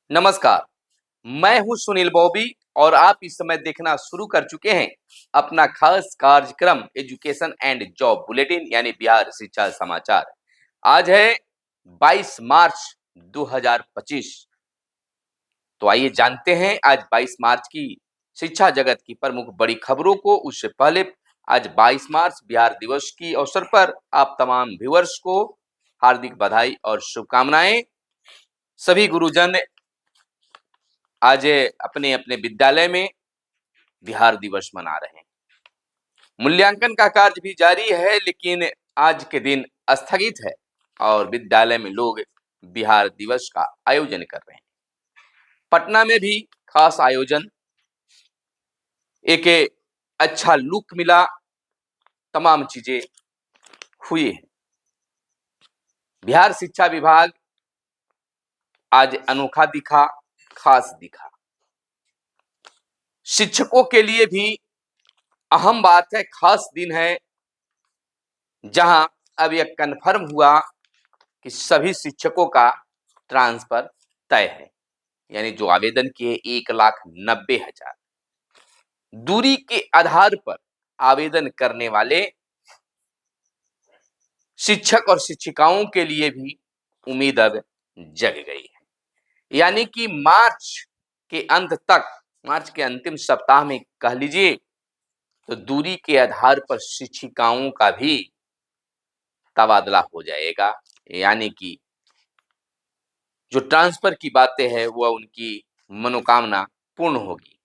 नमस्कार, मैं हूं सुनील बॉबी और आप इस समय देखना शुरू कर चुके हैं अपना खास कार्यक्रम एजुकेशन एंड जॉब बुलेटिन यानी बिहार शिक्षा समाचार। आज है 22 मार्च 2025। तो आइए जानते हैं आज 22 मार्च की शिक्षा जगत की प्रमुख बड़ी खबरों को। उससे पहले आज 22 मार्च बिहार दिवस की अवसर पर आप तमाम व्यूअर्स को हार्दिक बधाई और शुभकामनाएं। सभी गुरुजन आज अपने अपने विद्यालय में बिहार दिवस मना रहे हैं। मूल्यांकन का कार्य भी जारी है, लेकिन आज के दिन स्थगित है और विद्यालय में लोग बिहार दिवस का आयोजन कर रहे हैं। पटना में भी खास आयोजन, एक अच्छा लुक मिला, तमाम चीजें हुई है। बिहार शिक्षा विभाग आज अनोखा दिखा, खास दिखा। शिक्षकों के लिए भी अहम बात है, खास दिन है, जहां अब यह कन्फर्म हुआ कि सभी शिक्षकों का ट्रांसफर तय है। यानी जो आवेदन किए 1,90,000 दूरी के आधार पर आवेदन करने वाले शिक्षक और शिक्षिकाओं के लिए भी उम्मीद अब जग गई है। यानी कि मार्च के अंत तक, मार्च के अंतिम सप्ताह में कह लीजिए, तो दूरी के आधार पर शिक्षिकाओं का भी तबादला हो जाएगा। यानी कि जो ट्रांसफर की बातें हैं वह उनकी मनोकामना पूर्ण होगी।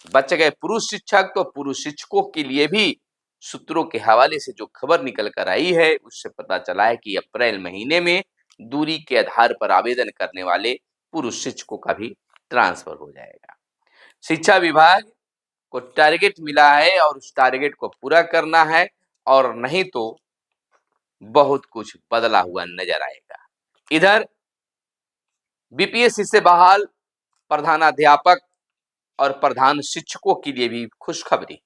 बच गए पुरुष शिक्षक, तो पुरुष शिक्षकों के लिए भी सूत्रों के हवाले से जो खबर निकल कर आई है उससे पता चला है कि अप्रैल महीने में दूरी के आधार पर आवेदन करने वाले पुरुष शिक्षकों का भी ट्रांसफर हो जाएगा। शिक्षा विभाग को टारगेट मिला है और उस टारगेट को पूरा करना है, और नहीं तो बहुत कुछ बदला हुआ नजर आएगा। इधर बीपीएससी से बहाल प्रधानाध्यापक और प्रधान शिक्षकों के लिए भी खुशखबरी,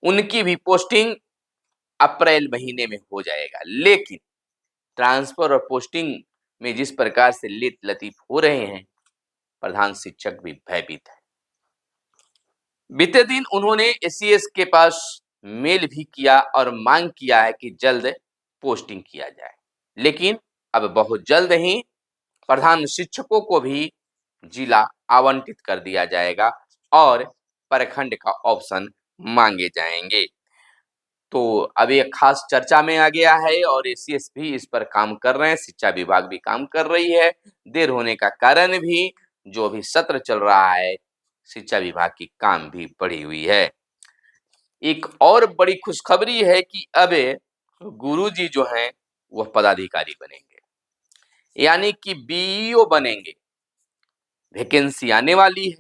उनकी भी पोस्टिंग अप्रैल महीने में हो जाएगा। लेकिन ट्रांसफर और पोस्टिंग में जिस प्रकार से लेत लतीफ हो रहे हैं, प्रधान शिक्षक भी भयभीत है। बीते दिन उन्होंने एसीएस के पास मेल भी किया और मांग किया है कि जल्द पोस्टिंग किया जाए, लेकिन अब बहुत जल्द ही प्रधान शिक्षकों को भी जिला आवंटित कर दिया जाएगा और प्रखंड का ऑप्शन मांगे जाएंगे। तो अब ये खास चर्चा में आ गया है और एसीएस भी इस पर काम कर रहे हैं, शिक्षा विभाग भी काम कर रही है। देर होने का कारण भी जो अभी सत्र चल रहा है, शिक्षा विभाग की काम भी बढ़ी हुई है। एक और बड़ी खुशखबरी है कि अब गुरुजी जो हैं वह पदाधिकारी बनेंगे, यानी कि बीईओ बनेंगे। वैकेंसी आने वाली है,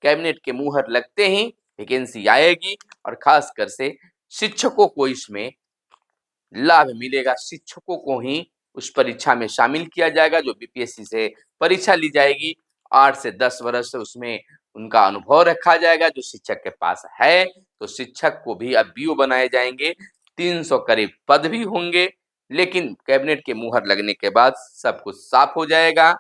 कैबिनेट के मुहर लगते ही वैकेंसी आएगी और खासकर से शिक्षकों को इसमें लाभ मिलेगा। शिक्षकों को ही उस परीक्षा में शामिल किया जाएगा जो बीपीएससी से परीक्षा ली जाएगी। 8 से 10 वर्ष से उसमें उनका अनुभव रखा जाएगा जो शिक्षक के पास है। तो शिक्षक को भी अब बीओ बनाए जाएंगे। 300 करीब पद भी होंगे, लेकिन कैबिनेट के मुहर लगने के बाद सब कुछ साफ हो जाएगा।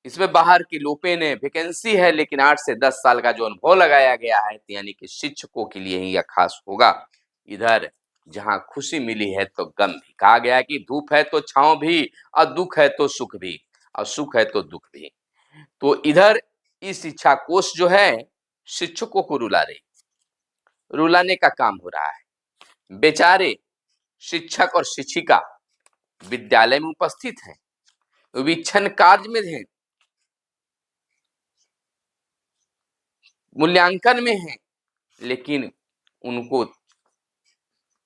इसमें बाहर की लोपेन वैकेंसी है, लेकिन 8 से 10 साल का जो अनुभव लगाया गया है, यानी कि शिक्षकों के लिए ही यह खास होगा। इधर जहां खुशी मिली है तो गम भी, कहा गया है कि धूप है तो छांव भी और दुख है तो सुख भी और सुख है तो दुख भी। तो इधर इस शिक्षा कोष जो है शिक्षकों को रुलाने का काम हो रहा है। बेचारे शिक्षक और शिक्षिका विद्यालय में उपस्थित हैं, वीक्षण कार्य में हैं, मूल्यांकन में हैं, लेकिन उनको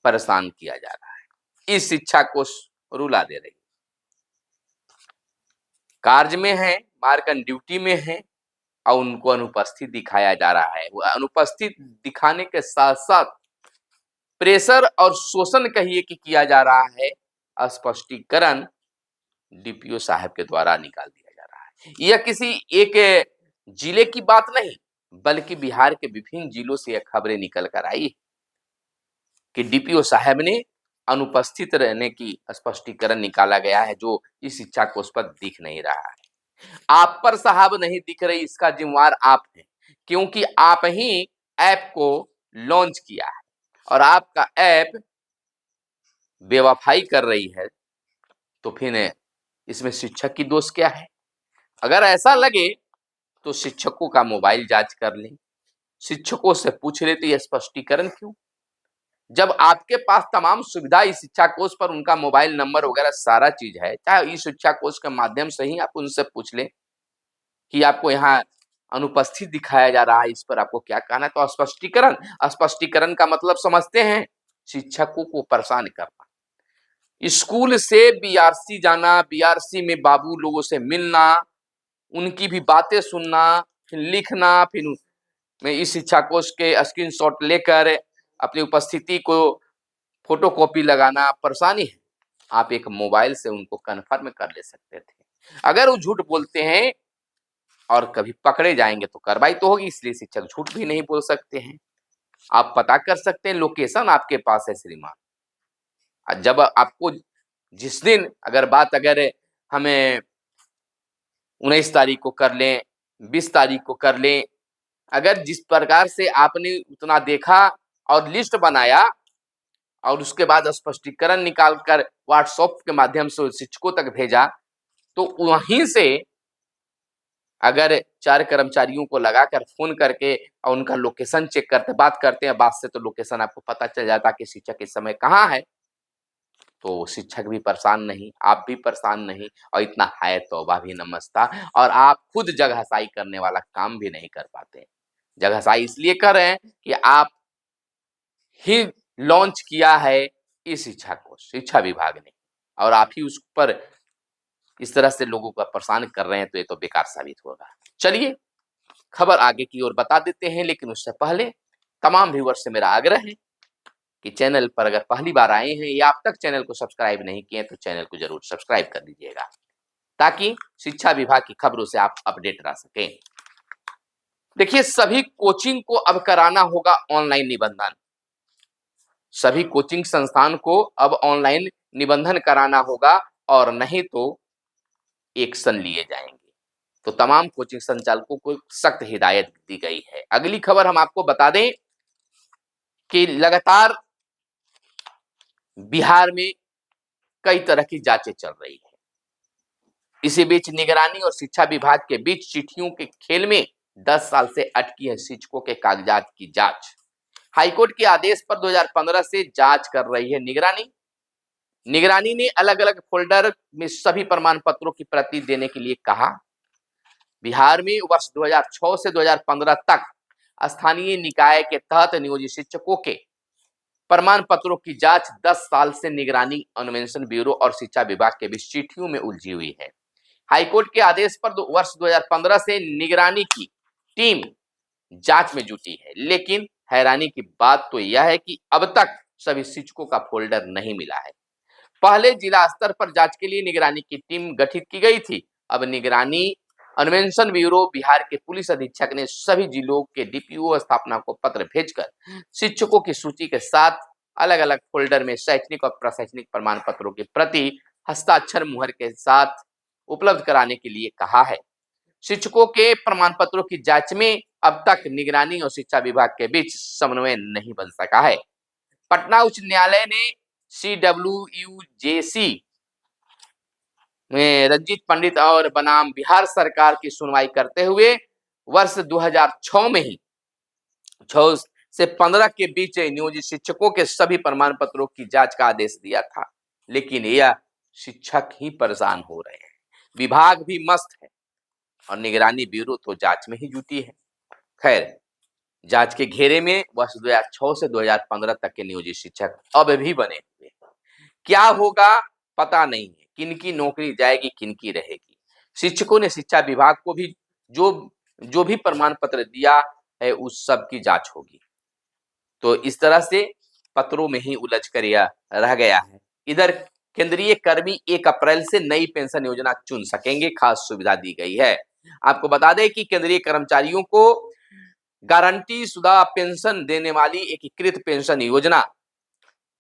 परेशान किया जा रहा है। इस शिक्षा को रुला दे रही, कार्य में है, मार्कन ड्यूटी में है और उनको अनुपस्थित दिखाया जा रहा है। वो अनुपस्थित दिखाने के साथ साथ प्रेशर और शोषण कहिए कि किया जा रहा है। स्पष्टीकरण डीपीओ साहब के द्वारा निकाल दिया जा रहा है। यह किसी एक जिले की बात नहीं, बल्कि बिहार के विभिन्न जिलों से यह खबरें निकल कर आई कि डीपीओ साहब ने अनुपस्थित रहने की स्पष्टीकरण निकाला गया है, जो इस शिक्षा कोष पर दिख नहीं रहा है। आप पर साहब नहीं दिख रही, इसका जिम्मेवार आप हैं, क्योंकि आप ही ऐप को लॉन्च किया है और आपका ऐप बेवफाई कर रही है, तो फिर इसमें शिक्षक की दोष क्या है? अगर ऐसा लगे तो शिक्षकों का मोबाइल जांच कर लें, शिक्षकों से पूछ ले तो ये स्पष्टीकरण क्यों? जब आपके पास तमाम सुविधा इस शिक्षा कोष पर उनका मोबाइल नंबर वगैरह सारा चीज है, चाहे इस शिक्षा कोष के माध्यम से ही आप उनसे पूछ लें कि आपको यहाँ अनुपस्थित दिखाया जा रहा है, इस पर आपको क्या कहना है? तो स्पष्टीकरण, स्पष्टीकरण का मतलब समझते हैं, शिक्षकों को परेशान करना। स्कूल से बीआरसी जाना, बीआरसी में बाबू लोगों से मिलना, उनकी भी बातें सुनना, फिर लिखना, फिर मैं इस शिक्षा कोष के स्क्रीनशॉट लेकर अपनी उपस्थिति को फोटोकॉपी लगाना परेशानी है। आप एक मोबाइल से उनको कन्फर्म कर ले सकते थे। अगर वो झूठ बोलते हैं और कभी पकड़े जाएंगे तो कार्रवाई तो होगी, इसलिए शिक्षक झूठ भी नहीं बोल सकते हैं। आप पता कर सकते हैं, लोकेशन आपके पास है श्रीमान। जब आपको जिस दिन अगर हमें 19 तारीख को कर लें, 20 तारीख को कर लें, अगर जिस प्रकार से आपने उतना देखा और लिस्ट बनाया और उसके बाद स्पष्टीकरण निकाल कर व्हाट्सएप के माध्यम से शिक्षकों तक भेजा, तो वहीं से अगर 4 कर्मचारियों को लगाकर फोन करके और उनका लोकेशन चेक करते, बात करते हैं, बात से तो लोकेशन आपको पता चल जाता कि शिक्षक इस समय कहाँ है, तो शिक्षक भी परेशान नहीं, आप भी परेशान नहीं, और इतना है तौबा भी नमस्ता। और आप खुद जगहसाई करने वाला काम भी नहीं कर पाते। जगहसाई इसलिए कर रहे हैं कि आप ही लॉन्च किया है इस शिक्षा को, शिक्षा विभाग ने, और आप ही उस पर इस तरह से लोगों को परेशान कर रहे हैं, तो ये तो बेकार साबित होगा। चलिए खबर आगे की ओर बता देते हैं, लेकिन उससे पहले तमाम व्यूअर्स से मेरा आग्रह है कि चैनल पर अगर पहली बार आए हैं या अब तक चैनल को सब्सक्राइब नहीं किए तो चैनल को जरूर सब्सक्राइब कर लीजिएगा, ताकि शिक्षा विभाग की खबरों से आप अपडेट रह सकें। देखिए, सभी कोचिंग को अब कराना होगा ऑनलाइन निबंधन। सभी कोचिंग संस्थान को अब ऑनलाइन निबंधन कराना होगा, और नहीं तो एक्शन लिए जाएंगे। तो तमाम कोचिंग संचालकों को सख्त हिदायत दी गई है। अगली खबर हम आपको बता दें कि लगातार बिहार में कई तरह की जांचें चल रही है। इसी बीच निगरानी और शिक्षा विभाग के बीच चिट्ठियों के खेल में 10 साल से अटकी है शिक्षकों के कागजात की जांच। हाईकोर्ट के आदेश पर 2015 से जांच कर रही है निगरानी। निगरानी ने अलग अलग फोल्डर में सभी प्रमाण पत्रों की प्रति देने के लिए कहा। बिहार में वर्ष 2006 से 2015 तक स्थानीय निकाय के तहत नियोजित शिक्षकों के प्रमाण पत्रों की जांच 10 साल से निगरानी, अन्वेषण ब्यूरो और शिक्षा विभाग के बीच चिट्ठियों में उलझी हुई है। हाईकोर्ट के आदेश पर वर्ष 2015 से निगरानी की टीम जांच में जुटी है, लेकिन हैरानी की बात तो यह है कि अब तक सभी शिक्षकों का फोल्डर नहीं मिला है। पहले जिला स्तर पर जांच के लिए निगरानी की टीम गठित की गई थी। अब निगरानी अन्वेषण ब्यूरो बिहार के पुलिस अधीक्षक ने सभी जिलों के डीपीओ स्थापना को पत्र भेजकर शिक्षकों की सूची के साथ अलग अलग फोल्डर में शैक्षणिक और प्रशैक्षणिक प्रमाण पत्रों की प्रति हस्ताक्षर मुहर के साथ उपलब्ध कराने के लिए कहा है। शिक्षकों के प्रमाण पत्रों की जांच में अब तक निगरानी और शिक्षा विभाग के बीच समन्वय नहीं बन सका है। पटना उच्च न्यायालय ने CWUJC में रंजीत पंडित और बनाम बिहार सरकार की सुनवाई करते हुए वर्ष 2006 में ही 6 से 15 के बीच नियोजित शिक्षकों के सभी प्रमाण पत्रों की जांच का आदेश दिया था, लेकिन यह शिक्षक ही परेशान हो रहे हैं। विभाग भी मस्त है और निगरानी ब्यूरो तो जांच में ही जुटी है। खैर, जांच के घेरे में वर्ष 2006 से 2015 तक के नियोजित शिक्षक अब भी बने हुए हैं। क्या होगा पता नहीं है, किनकी नौकरी जाएगी, किनकी रहेगी। शिक्षकों ने शिक्षा विभाग को भी जो जो भी प्रमाण पत्र दिया है उस सब की जांच होगी। तो इस तरह से पत्रों में ही उलझ कर यह रह गया है। इधर केंद्रीय कर्मी 1 अप्रैल से नई पेंशन योजना चुन सकेंगे, खास सुविधा दी गई है। आपको बता दें कि केंद्रीय कर्मचारियों को गारंटी शुदा पेंशन देने वाली एकीकृत पेंशन योजना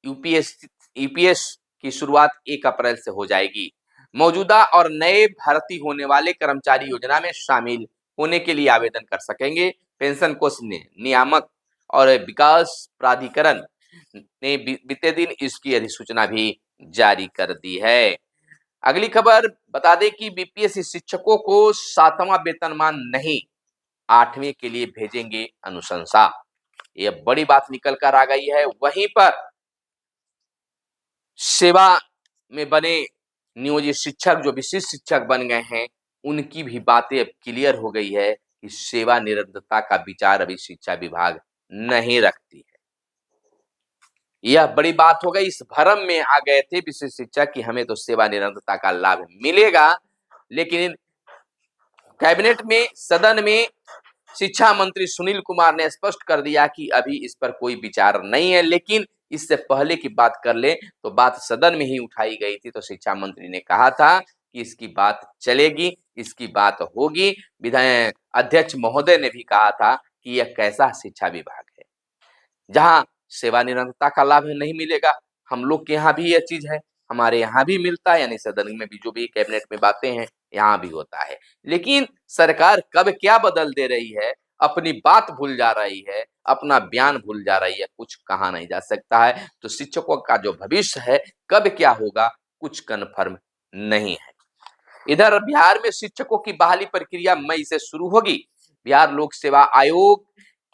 यूपीएस की शुरुआत 1 अप्रैल से हो जाएगी। मौजूदा और नए भर्ती होने वाले कर्मचारी योजना में शामिल होने के लिए आवेदन कर सकेंगे। पेंशन कोष ने नियामक और विकास प्राधिकरण ने बीते दिन इसकी अधिसूचना भी जारी कर दी है। अगली खबर बता दें कि बीपीएससी शिक्षकों को 7वां वेतनमान नहीं 8वें के लिए भेजेंगे अनुशंसा। यह बड़ी बात निकल कर आ गई है। वहीं पर सेवा में बने नियोजित शिक्षक जो विशिष्ट शिक्षक बन गए हैं, उनकी भी बातें अब क्लियर हो गई है कि सेवा निरंतरता का विचार अभी शिक्षा विभाग नहीं रखती है। यह बड़ी बात हो गई। इस भ्रम में आ गए थे विशिष्ट शिक्षक कि हमें तो सेवा निरंतरता का लाभ मिलेगा, लेकिन कैबिनेट में, सदन में शिक्षा मंत्री सुनील कुमार ने स्पष्ट कर दिया कि अभी इस पर कोई विचार नहीं है। लेकिन इससे पहले की बात कर ले तो बात सदन में ही उठाई गई थी, तो शिक्षा मंत्री ने कहा था कि इसकी बात चलेगी, इसकी बात होगी। विधायक अध्यक्ष महोदय ने भी कहा था कि यह कैसा शिक्षा विभाग है जहां सेवा निरंतरता का लाभ नहीं मिलेगा। हम लोग के यहाँ भी यह चीज है, हमारे यहाँ भी मिलता है, यानी सदन में भी जो भी कैबिनेट में बातें हैं यहाँ भी होता है। लेकिन सरकार कब क्या बदल दे रही है, अपनी बात भूल जा रही है, अपना बयान भूल जा रही है, कुछ कहा नहीं जा सकता है। तो शिक्षकों का जो भविष्य है, कब क्या होगा, कुछ कन्फर्म नहीं है। इधर बिहार में शिक्षकों की बहाली प्रक्रिया मई से शुरू होगी। बिहार लोक सेवा आयोग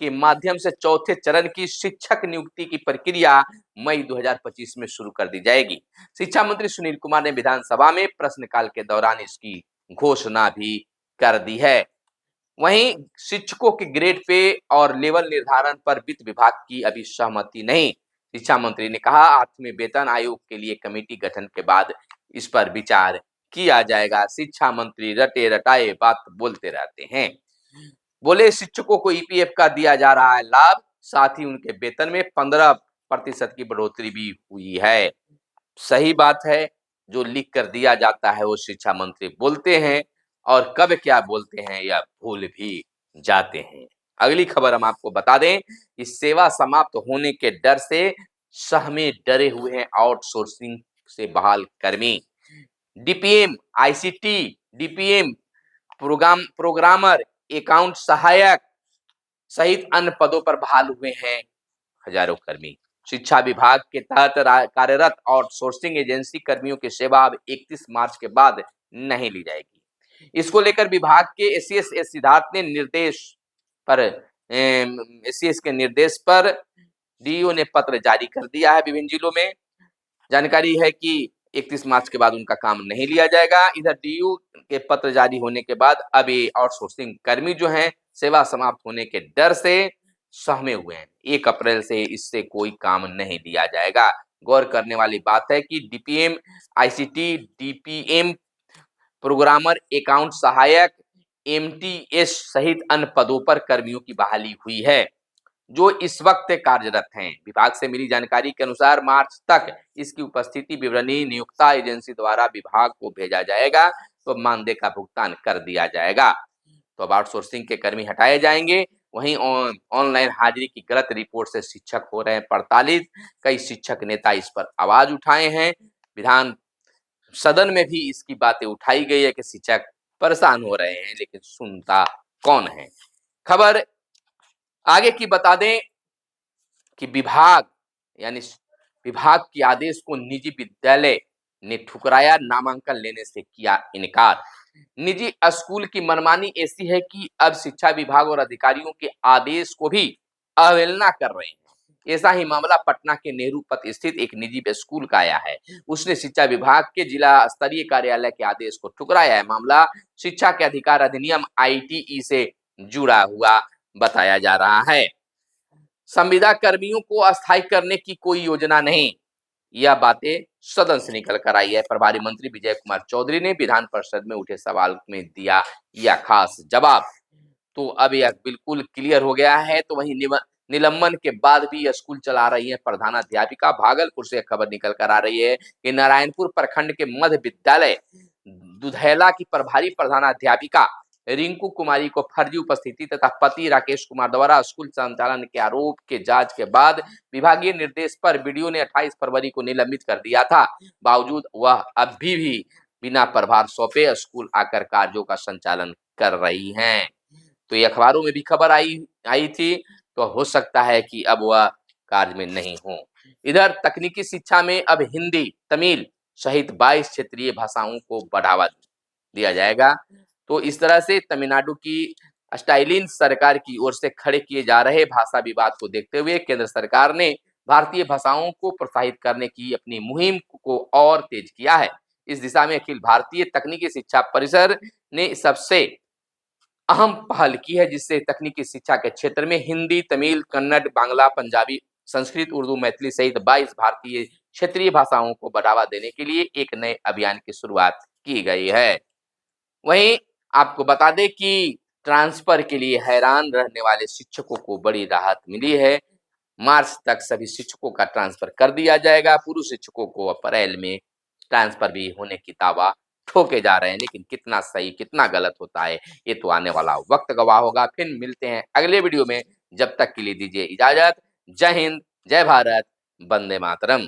के माध्यम से चौथे चरण की शिक्षक नियुक्ति की प्रक्रिया मई 2025 में शुरू कर दी जाएगी। शिक्षा मंत्री सुनील कुमार ने विधानसभा में प्रश्नकाल के दौरान इसकी घोषणा भी कर दी है। वहीं शिक्षकों के ग्रेड पे और लेवल निर्धारण पर वित्त विभाग की अभी सहमति नहीं। शिक्षा मंत्री ने कहा 8वें वेतन आयोग के लिए कमेटी गठन के बाद इस पर विचार किया जाएगा। शिक्षा मंत्री रटे रटाए बात बोलते रहते हैं। बोले शिक्षकों को ईपीएफ का दिया जा रहा है लाभ, साथ ही उनके वेतन में 15% की बढ़ोतरी भी हुई है। सही बात है, जो लिख कर दिया जाता है वो शिक्षा मंत्री बोलते हैं, और कब क्या बोलते हैं यह भूल भी जाते हैं। अगली खबर हम आपको बता दें कि सेवा समाप्त होने के डर से सहमे डरे हुए हैं आउटसोर्सिंग से बहाल कर्मी। DPM, ICT, DPM, programmer, account सहायक सहित अन्य पदों पर बहाल हुए हैं हजारों कर्मी। शिक्षा विभाग के तहत कार्यरत आउटसोर्सिंग एजेंसी कर्मियों की सेवा अब 31 मार्च के बाद नहीं ली जाएगी। इसको लेकर विभाग के एसीएस सिद्धार्थ ने एसीएस के निर्देश पर डीईओ ने पत्र जारी कर दिया है विभिन्न जिलों में। जानकारी है कि 31 मार्च के बाद उनका काम नहीं लिया जाएगा। इधर डीयू के पत्र जारी होने के बाद अब ये आउटसोर्सिंग कर्मी जो हैं सेवा समाप्त होने के डर से सहमे हुए हैं। 1 अप्रैल से इससे कोई काम नहीं लिया जाएगा। गौर करने वाली बात है कि DPM, ICT, DPM, programmer, account सहायक, एमटीएस सहित अन्य पदों पर कर्मियों की बहाली हुई है जो इस वक्त कार्यरत हैं। विभाग से मिली जानकारी के अनुसार मार्च तक इसकी उपस्थिति विवरणी नियोक्ता एजेंसी द्वारा विभाग को भेजा जाएगा, तो मानदेय का भुगतान कर दिया जाएगा। तो अब आउटसोर्सिंग के कर्मी हटाए जाएंगे। वहीं ऑनलाइन हाजिरी की गलत रिपोर्ट से शिक्षक हो रहे हैं प्रताड़ित। कई शिक्षक नेता इस पर आवाज उठाए हैं। विधान सदन में भी इसकी बातें उठाई गई है कि शिक्षक परेशान हो रहे हैं, लेकिन सुनता कौन है। खबर आगे की बता दें कि विभाग के आदेश को निजी विद्यालय ने ठुकराया, नामांकन लेने से किया इनकार। निजी स्कूल की मनमानी ऐसी है कि अब शिक्षा विभाग और अधिकारियों के आदेश को भी अवहेलना कर रहे हैं। ऐसा ही मामला पटना के नेहरू पथ स्थित एक निजी स्कूल का आया है। उसने शिक्षा विभाग के जिला स्तरीय कार्यालय के आदेश को ठुकराया है। मामला शिक्षा के अधिकार अधिनियम आईटीई से जुड़ा हुआ बताया जा रहा है। संविदा कर्मियों को अस्थायी करने की कोई योजना नहीं, यह बातें सदन से निकल कर आई है। प्रभारी मंत्री विजय कुमार चौधरी ने विधान परिषद में उठे सवाल में दिया यह खास जवाब। तो अब यह बिल्कुल क्लियर हो गया है। तो वहीं निलंबन के बाद भी स्कूल चला रही है प्रधानाध्यापिका। भागलपुर से खबर निकल कर आ रही है कि नारायणपुर प्रखंड के मध्य विद्यालय दुधैला की प्रभारी प्रधानाध्यापिका रिंकू कुमारी को फर्जी उपस्थिति तथा पति राकेश कुमार द्वारा स्कूल संचालन के आरोप के जांच के बाद विभागीय निर्देश पर बीडीओ ने 28 फरवरी को निलंबित कर दिया था। बावजूद वह अभी भी बिना प्रभार सौंपे स्कूल आकर कार्यों का संचालन कर रही हैं। तो ये अखबारों में भी खबर आई आई थी, तो हो सकता है कि अब वह कार्य में नहीं हो। इधर तकनीकी शिक्षा में अब हिंदी, तमिल सहित 22 क्षेत्रीय भाषाओं को बढ़ावा दिया जाएगा। तो इस तरह से तमिलनाडु की स्टालिन सरकार की ओर से खड़े किए जा रहे भाषा विवाद को देखते हुए केंद्र सरकार ने भारतीय भाषाओं को प्रोत्साहित करने की अपनी मुहिम को और तेज किया है। इस दिशा में अखिल भारतीय तकनीकी शिक्षा परिषद ने सबसे अहम पहल की है, जिससे तकनीकी शिक्षा के क्षेत्र में हिंदी, तमिल, कन्नड़, बांग्ला, पंजाबी, संस्कृत, उर्दू, मैथिली सहित 22 भारतीय क्षेत्रीय भाषाओं को बढ़ावा देने के लिए एक नए अभियान की शुरुआत की गई है। वहीं आपको बता दें कि ट्रांसफर के लिए हैरान रहने वाले शिक्षकों को बड़ी राहत मिली है। मार्च तक सभी शिक्षकों का ट्रांसफर कर दिया जाएगा। पूर्व शिक्षकों को अप्रैल में ट्रांसफर भी होने की दावा ठोके जा रहे हैं, लेकिन कितना सही कितना गलत होता है ये तो आने वाला वक्त गवाह होगा। फिर मिलते हैं अगले वीडियो में, जब तक के लिए दीजिए इजाजत। जय हिंद, जय भारत, वंदे मातरम।